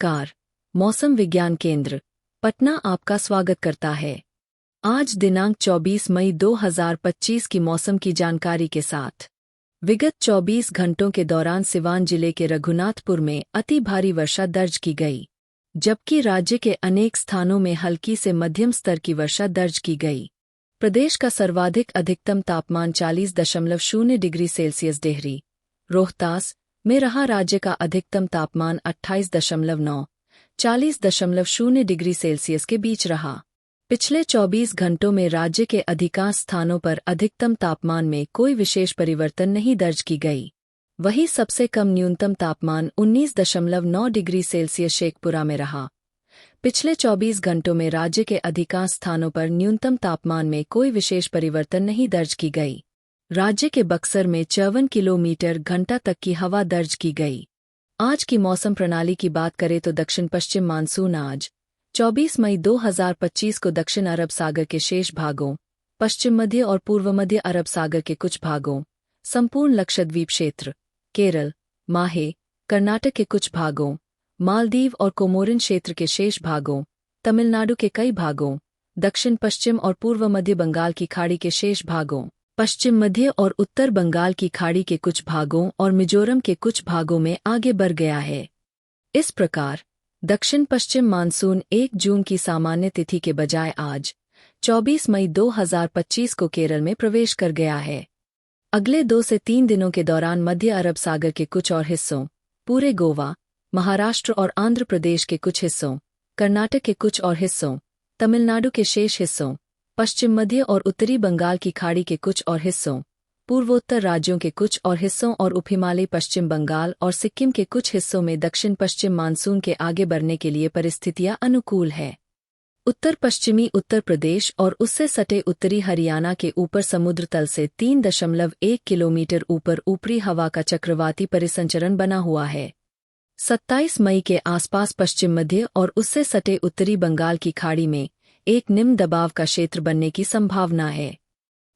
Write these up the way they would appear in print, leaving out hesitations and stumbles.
नमस्कार। मौसम विज्ञान केंद्र पटना आपका स्वागत करता है। आज दिनांक 24 मई 2025 की मौसम की जानकारी के साथ। विगत 24 घंटों के दौरान सिवान जिले के रघुनाथपुर में अति भारी वर्षा दर्ज की गई, जबकि राज्य के अनेक स्थानों में हल्की से मध्यम स्तर की वर्षा दर्ज की गई। प्रदेश का सर्वाधिक अधिकतम तापमान 40.0 डिग्री सेल्सियस डेहरी, रोहतास में रहा। राज्य का अधिकतम तापमान 28.9, 40.0 डिग्री सेल्सियस के बीच रहा। पिछले 24 घंटों में राज्य के अधिकांश स्थानों पर अधिकतम तापमान में कोई विशेष परिवर्तन नहीं दर्ज की गई। वहीं सबसे कम न्यूनतम तापमान 19.9 डिग्री सेल्सियस शेखपुरा में रहा। पिछले 24 घंटों में राज्य के अधिकांश स्थानों पर न्यूनतम तापमान में कोई विशेष परिवर्तन नहीं दर्ज की गई। राज्य के बक्सर में 54 किलोमीटर घंटा तक की हवा दर्ज की गई। आज की मौसम प्रणाली की बात करें तो दक्षिण पश्चिम मानसून आज 24 मई 2025 को दक्षिण अरब सागर के शेष भागों, पश्चिम मध्य और पूर्व मध्य अरब सागर के कुछ भागों, संपूर्ण लक्षद्वीप क्षेत्र, केरल, माहे, कर्नाटक के कुछ भागों, मालदीव और कोमोरिन क्षेत्र के शेष भागों, तमिलनाडु के कई भागों, दक्षिण पश्चिम और पूर्व मध्य बंगाल की खाड़ी के शेष भागों, पश्चिम मध्य और उत्तर बंगाल की खाड़ी के कुछ भागों और मिजोरम के कुछ भागों में आगे बढ़ गया है। इस प्रकार दक्षिण पश्चिम मानसून 1 जून की सामान्य तिथि के बजाय आज 24 मई 2025 को केरल में प्रवेश कर गया है। अगले 2 से 3 दिनों के दौरान मध्य अरब सागर के कुछ और हिस्सों, पूरे गोवा, महाराष्ट्र और आंध्र प्रदेश के कुछ हिस्सों, कर्नाटक के कुछ और हिस्सों, तमिलनाडु के शेष हिस्सों, पश्चिम मध्य और उत्तरी बंगाल की खाड़ी के कुछ और हिस्सों, पूर्वोत्तर राज्यों के कुछ और हिस्सों और उपहिमालयी पश्चिम बंगाल और सिक्किम के कुछ हिस्सों में दक्षिण पश्चिम मानसून के आगे बढ़ने के लिए परिस्थितियां अनुकूल है। उत्तर पश्चिमी उत्तर प्रदेश और उससे सटे उत्तरी हरियाणा के ऊपर समुद्र तल से 3.1 किलोमीटर ऊपर ऊपरी हवा का चक्रवाती परिसंचरण बना हुआ है। 27 मई के आसपास पश्चिम मध्य और उससे सटे उत्तरी बंगाल की खाड़ी में एक निम्न दबाव का क्षेत्र बनने की संभावना है।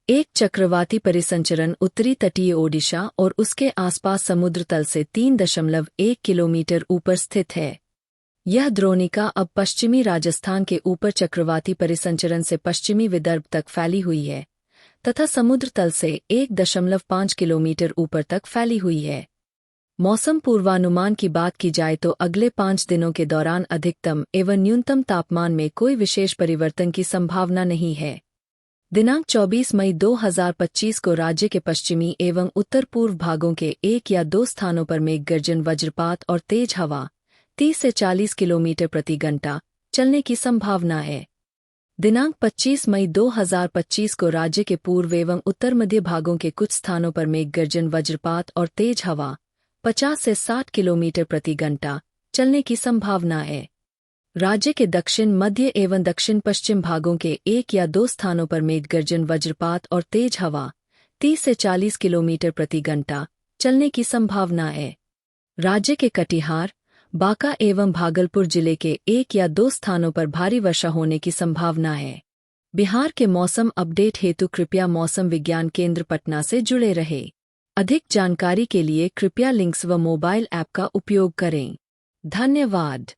एक चक्रवाती परिसंचरण उत्तरी तटीय ओडिशा और उसके आसपास समुद्र तल से 3.1 किलोमीटर ऊपर स्थित है। यह द्रोणिका अब पश्चिमी राजस्थान के ऊपर चक्रवाती परिसंचरण से पश्चिमी विदर्भ तक फैली हुई है तथा समुद्र तल से 1.5 किलोमीटर ऊपर तक फैली हुई है। मौसम पूर्वानुमान की बात की जाए तो अगले 5 दिनों के दौरान अधिकतम एवं न्यूनतम तापमान में कोई विशेष परिवर्तन की संभावना नहीं है। दिनांक 24 मई 2025 को राज्य के पश्चिमी एवं उत्तर पूर्व भागों के 1 या 2 स्थानों पर मेघगर्जन, वज्रपात और तेज हवा 30 से 40 किलोमीटर प्रति घंटा चलने की संभावना है। दिनांक 25 मई 2025 को राज्य के पूर्व एवं उत्तर मध्य भागों के कुछ स्थानों पर मेघगर्जन, वज्रपात और तेज हवा 50 से 60 किलोमीटर प्रति घंटा चलने की संभावना है। राज्य के दक्षिण मध्य एवं दक्षिण पश्चिम भागों के 1 या 2 स्थानों पर मेघगर्जन, वज्रपात और तेज हवा 30 से 40 किलोमीटर प्रति घंटा चलने की संभावना है। राज्य के कटिहार, बांका एवं भागलपुर जिले के 1 या 2 स्थानों पर भारी वर्षा होने की संभावना है। बिहार के मौसम अपडेट हेतु कृपया मौसम विज्ञान केंद्र पटना से जुड़े रहे। अधिक जानकारी के लिए कृपया लिंक्स व मोबाइल ऐप का उपयोग करें। धन्यवाद।